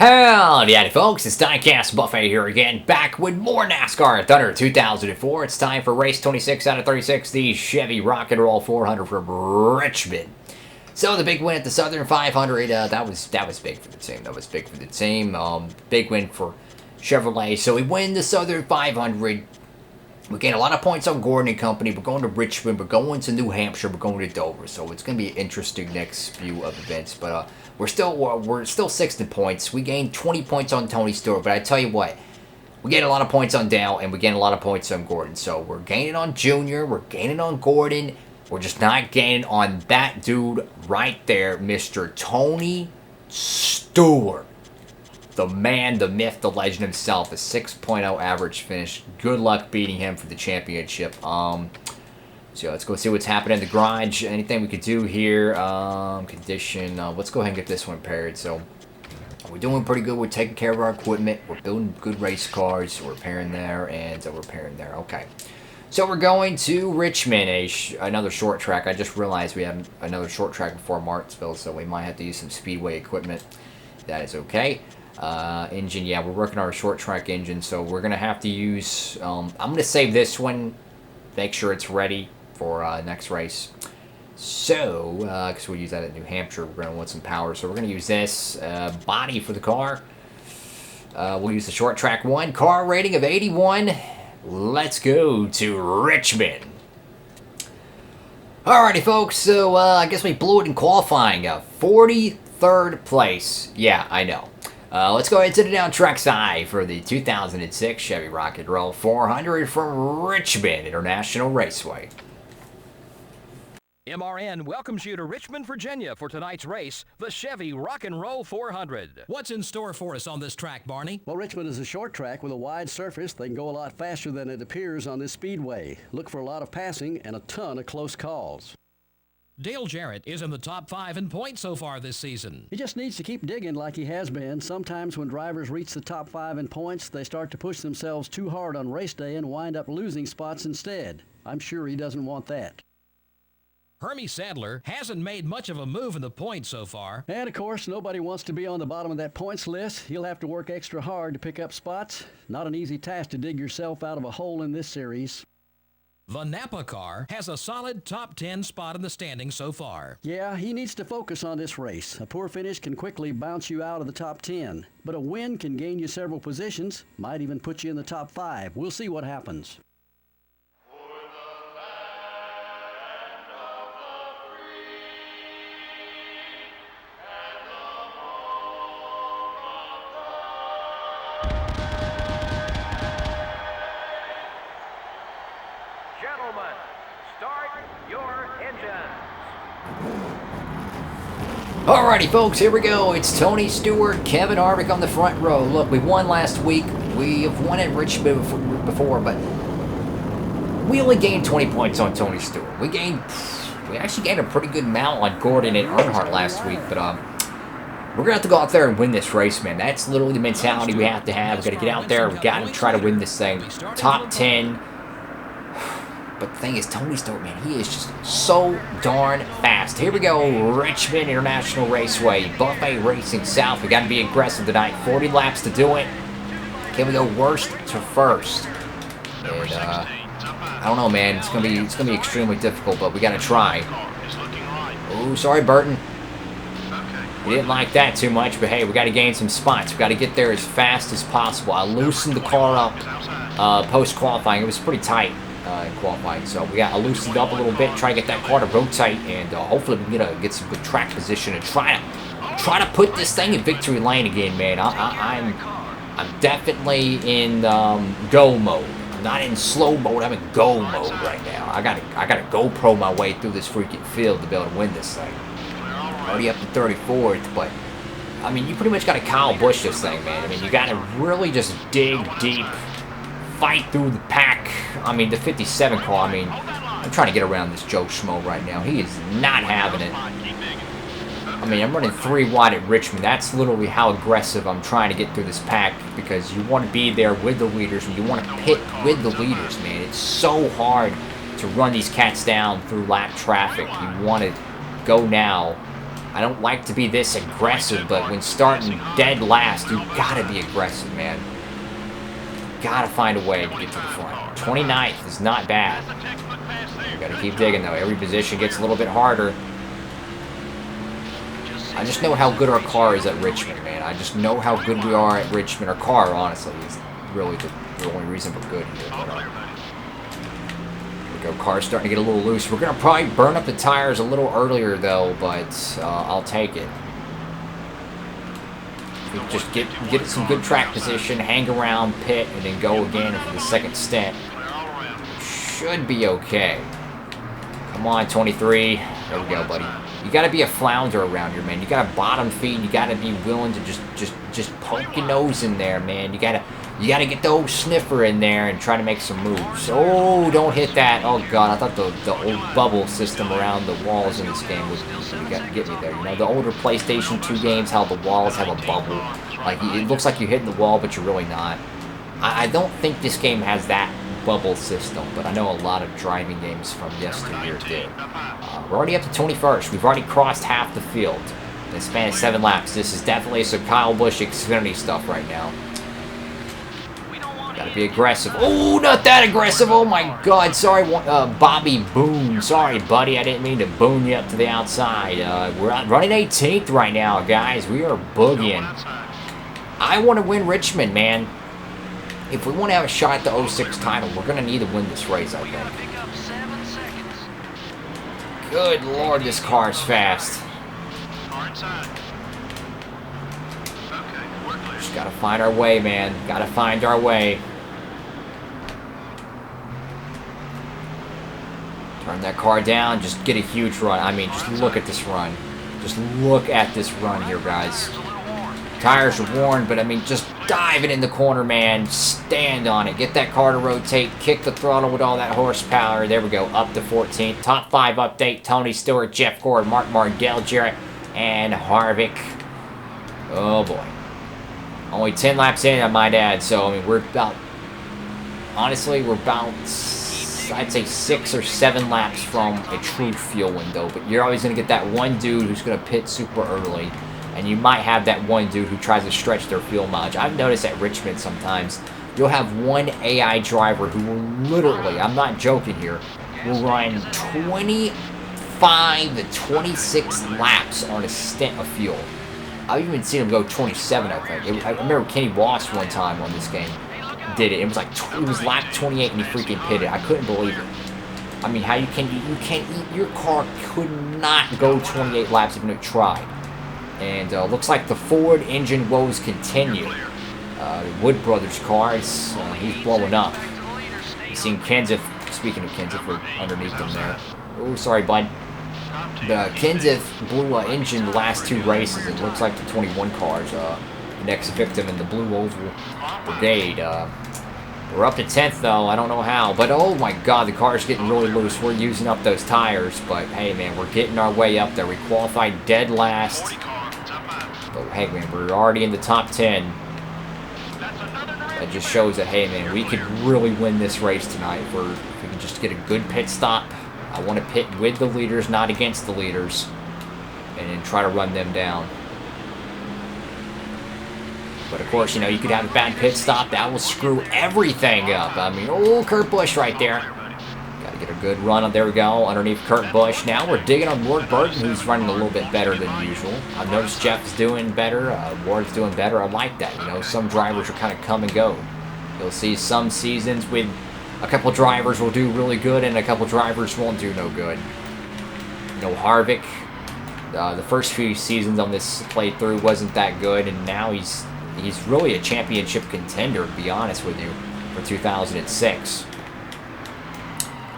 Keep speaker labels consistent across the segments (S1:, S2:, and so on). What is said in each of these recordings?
S1: Howdy folks, it's DIECAST Buffet here again, back with more NASCAR Thunder 2004. It's time for race 26 out of 36, the Chevy Rock and Roll 400 from Richmond. So the big win at the Southern 500, that was big for the team. That was big for the team. Big win for Chevrolet. So we win the Southern 500. We gain a lot of points on Gordon and company. We're going to Richmond. We're going to New Hampshire. We're going to Dover. So it's going to be an interesting next few of events. But we're still sixth in points. We gained 20 points on Tony Stewart. But I tell you what, we gain a lot of points on Dale, and we gain a lot of points on Gordon. So we're gaining on Junior. We're gaining on Gordon. We're just not gaining on that dude right there, Mr. Tony Stewart. The man, the myth, the legend himself, a 6.0 average finish. Good luck beating him for the championship. So let's go see what's happening in the garage. Anything we could do here? Condition. Let's go ahead and get this one paired. So we're doing pretty good. We're taking care of our equipment. We're building good race cars. We're repairing there and we're repairing there. Okay. So we're going to Richmond, another short track. I just realized we have another short track before Martinsville, so we might have to use some speedway equipment. That is okay. Engine, yeah, we're working on our short track engine, so we're gonna have to use I'm gonna save this one, make sure it's ready for next race. So because we'll use that at New Hampshire, we're gonna want some power, so we're gonna use this body for the car. We'll use the short track one, car rating of 81. Let's go to Richmond. Alrighty folks, so I guess we blew it in qualifying. 43rd place. Yeah, I know. Let's go ahead to the down track side for the 2006 Chevy Rock and Roll 400 from Richmond International Raceway.
S2: MRN welcomes you to Richmond, Virginia for tonight's race, the Chevy Rock and Roll 400.
S3: What's in store for us on this track, Barney?
S4: Well, Richmond is a short track with a wide surface. They can go a lot faster than it appears on this speedway. Look for a lot of passing and a ton of close calls.
S3: Dale Jarrett is in the top 5 in points so far this season.
S4: He just needs to keep digging like he has been. Sometimes when drivers reach the top 5 in points, they start to push themselves too hard on race day and wind up losing spots instead. I'm sure he doesn't want that.
S3: Hermie Sadler hasn't made much of a move in the points so far.
S4: And of course, nobody wants to be on the bottom of that points list. He'll have to work extra hard to pick up spots. Not an easy task to dig yourself out of a hole in this series.
S3: The Napa car has a solid top 10 spot in the standings so far.
S4: Yeah, he needs to focus on this race. A poor finish can quickly bounce you out of the top 10, but a win can gain you several positions, might even put you in the top 5. We'll see what happens.
S2: Gentlemen, start your engines.
S1: Alrighty folks, here we go. It's Tony Stewart, Kevin Harvick on the front row. Look, we won last week. We have won at Richmond before, but we only gained 20 points on Tony Stewart. We actually gained a pretty good amount on Gordon and Earnhardt last week, but we're going to have to go out there and win this race, man. That's literally the mentality we have to have. We've got to get out there. We've got to try to win this thing. Top 10. But the thing is, Tony Stewart, man, he is just so darn fast. Here we go, Richmond International Raceway, Buffet Racing South. We got to be aggressive tonight. 40 laps to do it. Can we go worst to first? And I don't know, man. It's gonna be extremely difficult, but we got to try. Oh, sorry, Burton. We didn't like that too much, but hey, we got to gain some spots. We got to get there as fast as possible. I loosened the car up post qualifying. It was pretty tight. In qualifying, so I loosened up a little bit, try to get that car to rotate, and hopefully we can get some good track position and try to put this thing in victory lane again, man. I'm definitely in go mode. I'm not in slow mode. I'm in go mode right now. I gotta GoPro my way through this freaking field to be able to win this thing. Already up to 34th, but I mean, you pretty much got to Kyle Busch this thing, man. I mean, you got to really just dig deep. Fight through the pack. I mean, the 57 car, I mean, I'm trying to get around this Joe Schmo right now. He is not having it. I mean, I'm running 3 wide at Richmond. That's literally how aggressive I'm trying to get through this pack, because you want to be there with the leaders and you want to pit with the leaders, man. It's so hard to run these cats down through lap traffic. You want to go now I don't like to be this aggressive, but when starting dead last, you gotta be aggressive, man. Gotta find a way to get to the front. 29th is not bad. You gotta keep digging, though. Every position gets a little bit harder. I just know how good our car is at Richmond, man. I just know how good we are at Richmond. Our car, honestly, is really the only reason we're good here. But, car's starting to get a little loose. We're going to probably burn up the tires a little earlier, though, but I'll take it. We just get some good track position, hang around, pit, and then go again for the second stint. Should be okay. Come on, 23. There we go, buddy. You got to be a flounder around here, man. You got to bottom feed. You got to be willing to just poke your nose in there, man. You got to get the old sniffer in there and try to make some moves. Oh, don't hit that. Oh, God. I thought the old bubble system around the walls in this game was going to get me there. You know, the older PlayStation 2 games, how the walls have a bubble. Like, it looks like you're hitting the wall, but you're really not. I don't think this game has that bubble system, but I know a lot of driving games from yesteryear did. We're already up to 21st. We've already crossed half the field in the span of 7 laps. This is definitely some Kyle Busch Xfinity stuff right now. Gotta be aggressive. Oh, not that aggressive. Oh, my God. Sorry, Bobby Boone. Sorry, buddy. I didn't mean to boon you up to the outside. We're running 18th right now, guys. We are boogieing. I want to win Richmond, man. If we want to have a shot at the 06 title, we're going to need to win this race, I think. Good Lord, this car is fast. Just got to find our way, man. Got to find our way. Turn that car down. Just get a huge run. I mean, just look at this run. Just look at this run here, guys. Tires are worn, but I mean, just dive it in the corner, man. Stand on it. Get that car to rotate. Kick the throttle with all that horsepower. There we go. Up to 14th. Top 5 update. Tony Stewart, Jeff Gordon, Mark Martindale, Jarrett, and Harvick. Oh, boy. Only 10 laps in, I might add. So, I mean, we're about... Honestly, we're about... I'd say 6 or 7 laps from a true fuel window. But you're always going to get that one dude who's going to pit super early. And you might have that one dude who tries to stretch their fuel mileage. I've noticed at Richmond sometimes, you'll have one AI driver who will literally, I'm not joking here, will run 25 to 26 laps on a stint of fuel. I've even seen him go 27, I think. I remember Kenny Wass one time on this game did it. It was like, it was lap 28 and he freaking pitted. I couldn't believe it. I mean, how you can't, your car could not go 28 laps even if it tried. And looks like the Ford engine woes continue. Wood Brothers cars, he's blowing up. You've seen Kenseth, speaking of Kenseth, we're underneath him there. Oh, sorry, bud. The Kenseth blew an engine the last 2 races. It looks like the 21 cars. The next victim in the Blue Oval Brigade. We're up to 10th, though. I don't know how. But, oh, my God, the car's getting really loose. We're using up those tires. But, hey, man, we're getting our way up there. We qualified dead last. But, hey, man, we're already in the top 10. That just shows that, hey, man, we could really win this race tonight if we can just get a good pit stop. I want to pit with the leaders, not against the leaders, and then try to run them down. But, of course, you know, you could have a bad pit stop. That will screw everything up. I mean, oh, Kurt Busch right there. Get a good run. There we go, underneath Kurt Busch. Now we're digging on Ward Burton, who's running a little bit better than usual. I've noticed Jeff's doing better. Ward's doing better. I like that. You know, some drivers are kind of come and go. You'll see some seasons with a couple drivers will do really good and a couple drivers won't do no good. You know, Harvick, the first few seasons on this playthrough wasn't that good, and now he's really a championship contender, to be honest with you, for 2006.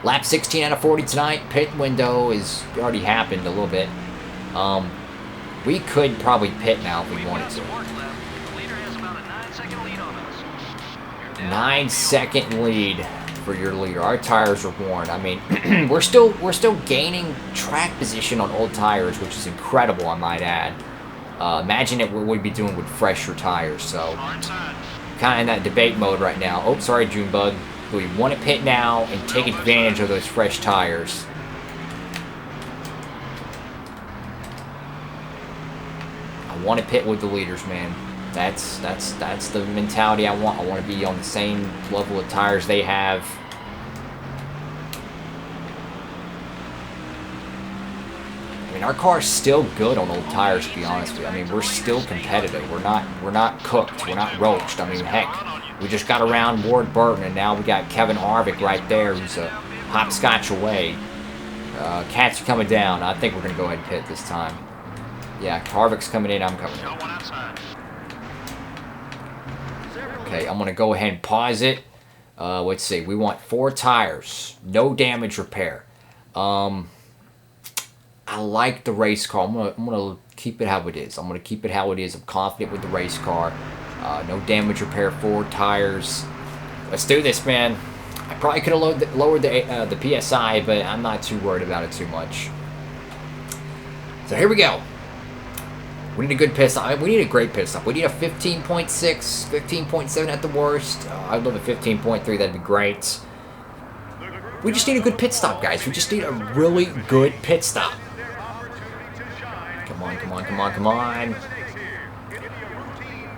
S1: Lap 16 out of 40 tonight. Pit window is already happened a little bit. We could probably pit now if we wanted to. 9-second lead for your leader. Our tires are worn. I mean, we're still gaining track position on old tires, which is incredible, I might add. Imagine what we'd be doing with fresher tires. So, kind of in that debate mode right now. Oh, sorry, Junebug. Do we want to pit now and take advantage of those fresh tires? want to pit with the leaders, man. That's the mentality I want. I want to be on the same level of tires they have. I mean, our car's still good on old tires, to be honest with you. I mean, we're still competitive. We're not cooked. We're not roached. I mean, heck, we just got around Ward Burton, and now we got Kevin Harvick right there, who's a hopscotch away. Cats are coming down. I think we're going to go ahead and pit this time. Yeah, Harvick's coming in. I'm coming in. Okay, I'm going to go ahead and pause it. Let's see. We want 4 tires. No damage repair. I like the race car. I'm gonna keep it how it is. I'm confident with the race car. No damage repair, 4 tires. Let's do this, man. I probably could have lowered the PSI, but I'm not too worried about it too much. So here we go. We need a good pit stop. We need a great pit stop. We need a 15.6, 15.7 at the worst. I'd love a 15.3. That'd be great. We just need a good pit stop, guys. We just need a really good pit stop. Come on, come on, come on, come on.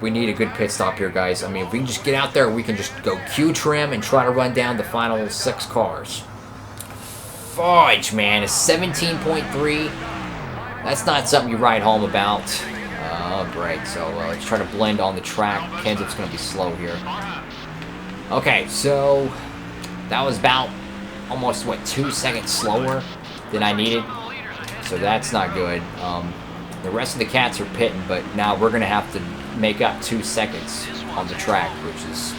S1: We need a good pit stop here, guys. I mean, if we can just get out there, we can just go Q trim and try to run down the final 6 cars. Fudge, man. A 17.3. That's not something you write home about. Oh, great. So let's try to blend on the track. Kenseth's going to be slow here. Okay, so that was about almost, what, 2 seconds slower than I needed. So that's not good. The rest of the cats are pitting, but now we're going to have to make up 2 seconds on the track, which is...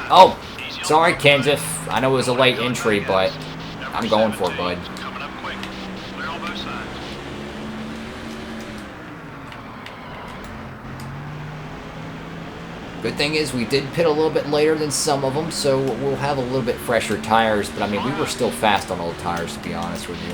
S1: Oh, sorry, Kenseth. I know it was a late entry, but I'm going for it, bud. Good thing is we did pit a little bit later than some of them, so we'll have a little bit fresher tires. But, I mean, we were still fast on old tires, to be honest with you.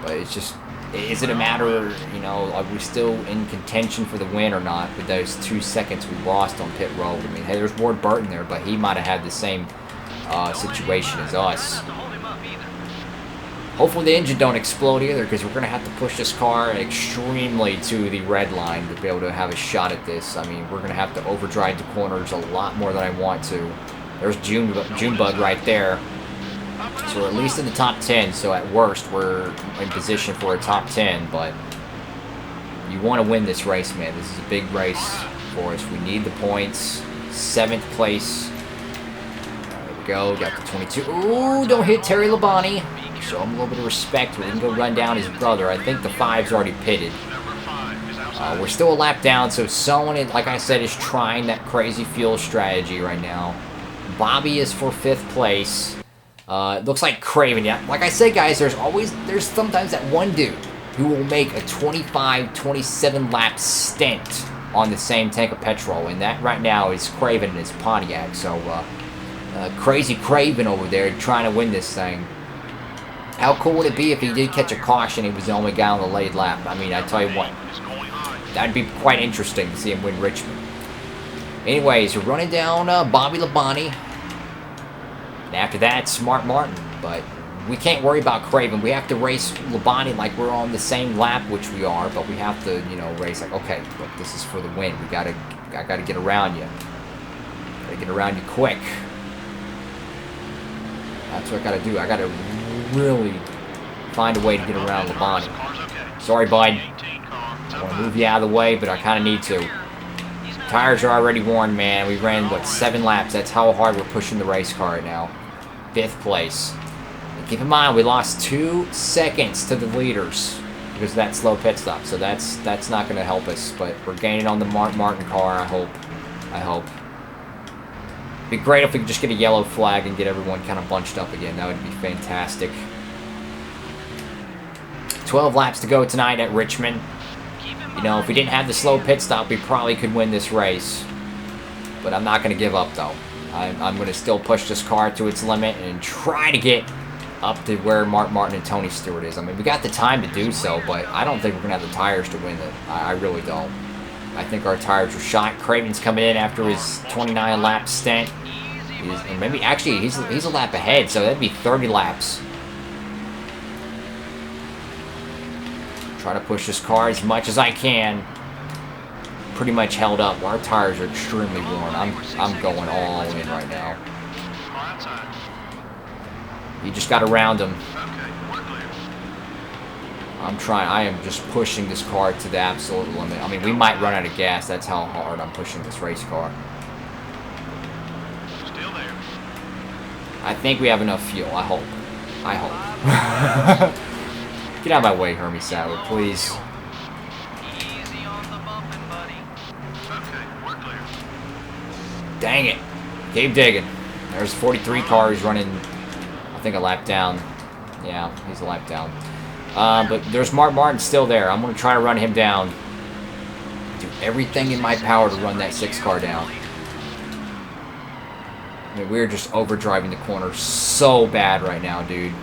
S1: But it's just, is it a matter, you know, are we still in contention for the win or not with those 2 seconds we lost on pit road? I mean, hey, there's Ward Burton there, but he might have had the same situation as us. Hopefully the engine don't explode either, because we're going to have to push this car extremely to the red line to be able to have a shot at this. I mean, we're going to have to overdrive the corners a lot more than I want to. There's Junebug right there. So we're at least in the top 10, so at worst we're in position for a top 10, but you want to win this race, man. This is a big race for us. We need the points. 7th place. There we go. Got the 22. Ooh, don't hit Terry Labonte. Show him a little bit of respect. We can go run down his brother. I think the 5's already pitted. We're still a lap down, so someone, like I said, is trying that crazy fuel strategy right now. Bobby is for 5th place. It looks like Craven. Yeah, like I said, guys, there's sometimes that one dude who will make a 25, 27 lap stint on the same tank of petrol, and that right now is Craven in his Pontiac. So, crazy Craven over there trying to win this thing. How cool would it be if he did catch a caution and he was the only guy on the lead lap? I mean, I tell you what, that'd be quite interesting to see him win Richmond. Anyways, we're running down Bobby Labonte. And after that, Smart Martin. But we can't worry about Craven. We have to race Labonte like we're on the same lap, which we are. But we have to, you know, race like, okay, look, this is for the win. I gotta get around you. Gotta get around you quick. That's what I gotta do. I gotta really find a way to get around Labonte. Sorry, bud. I want to move you out of the way, but I kind of need to. Tires are already worn, man. We ran, what, 7 laps. That's how hard we're pushing the race car right now. 5th place. And keep in mind, we lost 2 seconds to the leaders because of that slow pit stop. So that's not going to help us. But we're gaining on the Martin car, I hope. It'd be great if we could just get a yellow flag and get everyone kind of bunched up again. That would be fantastic. 12 laps to go tonight at Richmond. You know, if we didn't have the slow pit stop, we probably could win this race. But I'm not going to give up, though. I'm going to still push this car to its limit and try to get up to where Mark Martin and Tony Stewart is. I mean, we got the time to do so, but I don't think we're going to have the tires to win it. I really don't. I think our tires are shot. Craven's coming in after his 29-lap stint. And maybe, actually, he's a lap ahead, so that'd be 30 laps. Trying to push this car as much as I can. Pretty much held up. Our tires are extremely worn. I'm going all in right now. You just got to round them. I'm trying. I am just pushing this car to the absolute limit. I mean, we might run out of gas. That's how hard I'm pushing this race car.
S5: Still there.
S1: I think we have enough fuel. I hope. I hope. Get out of my way, Hermie Sauer, please.
S5: Easy on the bumping, buddy. Okay, we're clear.
S1: Dang it. Keep digging. There's 43 cars running, I think, a lap down. Yeah, he's a lap down. But there's Mark Martin still there. I'm going to try to run him down. Do everything in my power to run that 6 car down. I mean, we're just overdriving the corner so bad right now, dude.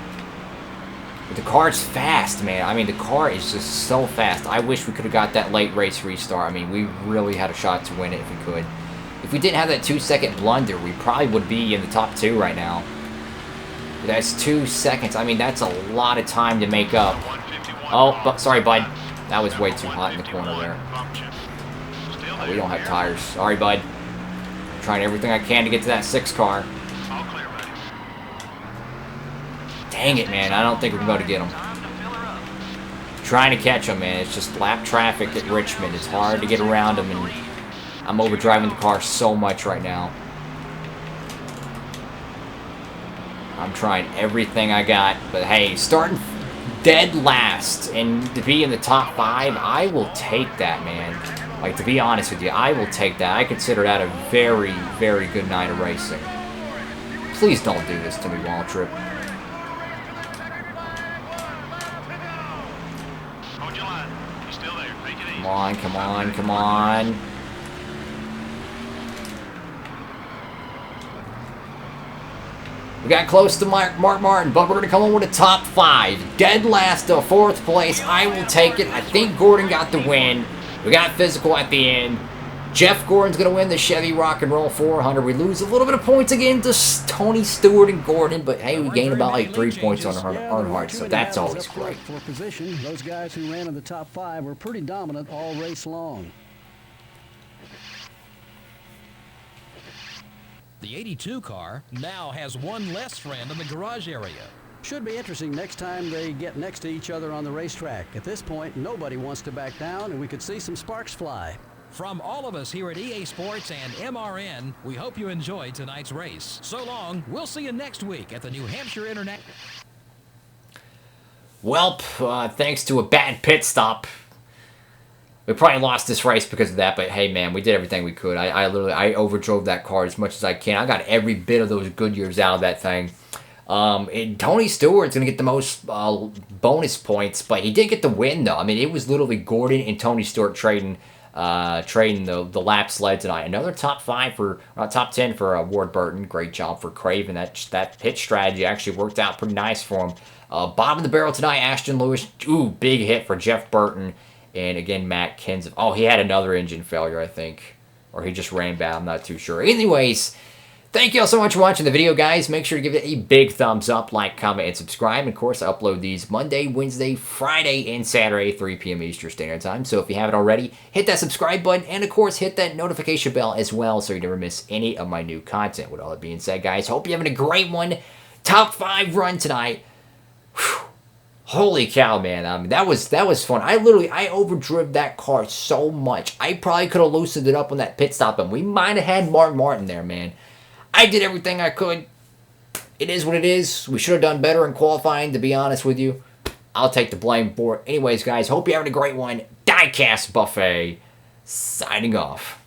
S1: But the car's fast, man. I mean, the car is just so fast. I wish we could have got that late race restart. I mean, we really had a shot to win it if we could. If we didn't have that 2-second blunder, we probably would be in the top 2 right now. That's 2 seconds. I mean, that's a lot of time to make up. Oh, sorry, bud. That was way too hot in the corner there. Oh, we don't have tires. Sorry, bud. I'm trying everything I can to get to that 6 car. Dang it, man. I don't think we can go to get him. Trying to catch him, man. It's just lap traffic at Richmond. It's hard to get around him, and I'm overdriving the car so much right now. I'm trying everything I got, but hey, starting dead last and to be in the top 5, I will take that, man. Like, to be honest with you, I will take that. I consider that a very, very good night of racing. Please don't do this to me, Waltrip. Come on, come on, come on. We got close to Mark Martin, but we're going to come in with a top 5. Dead last to 4th place. I will take it. I think Gordon got the win. We got physical at the end. Jeff Gordon's going to win the Chevy Rock and Roll 400. We lose a little bit of points again to Tony Stewart and Gordon, but hey, we gained about like 3 points on Earnhardt, so that's always great.
S4: For position, those guys who ran in the top 5 were pretty dominant all race long.
S3: The 82 car now has one less friend in the garage area.
S4: Should be interesting next time they get next to each other on the racetrack. At this point, nobody wants to back down, and we could see some sparks fly.
S3: From all of us here at EA Sports and MRN, we hope you enjoyed tonight's race. So long, we'll see you next week at the New Hampshire International.
S1: Welp, thanks to a bad pit stop, we probably lost this race because of that, but hey, man, we did everything we could. I literally overdrove that car as much as I can. I got every bit of those good years out of that thing. And Tony Stewart's going to get the most bonus points, but he did get the win, though. I mean, it was literally Gordon and Tony Stewart trading the lap sled tonight. Another top 5 for top 10 for Ward Burton. Great job for Craven. That pit strategy actually worked out pretty nice for him. Bottom of the barrel tonight, Ashton Lewis. Ooh, big hit for Jeff Burton. And again, Matt Kenseth. Oh, he had another engine failure, I think. Or he just ran bad. I'm not too sure. Anyways, thank you all so much for watching the video, guys. Make sure to give it a big thumbs up, like, comment, and subscribe. And of course, I upload these Monday, Wednesday, Friday, and Saturday, 3 p.m. Eastern Standard Time. So if you haven't already, hit that subscribe button. And of course, hit that notification bell as well so you never miss any of my new content. With all that being said, guys, hope you're having a great one. Top 5 run tonight. Whew. Holy cow, man. I mean, that was fun. I overdrive that car so much. I probably could have loosened it up on that pit stop, and we might have had Mark Martin there, man. I did everything I could. It is what it is. We should have done better in qualifying, to be honest with you. I'll take the blame for it. Anyways, guys, hope you're having a great one. DIECAST Buffet, signing off.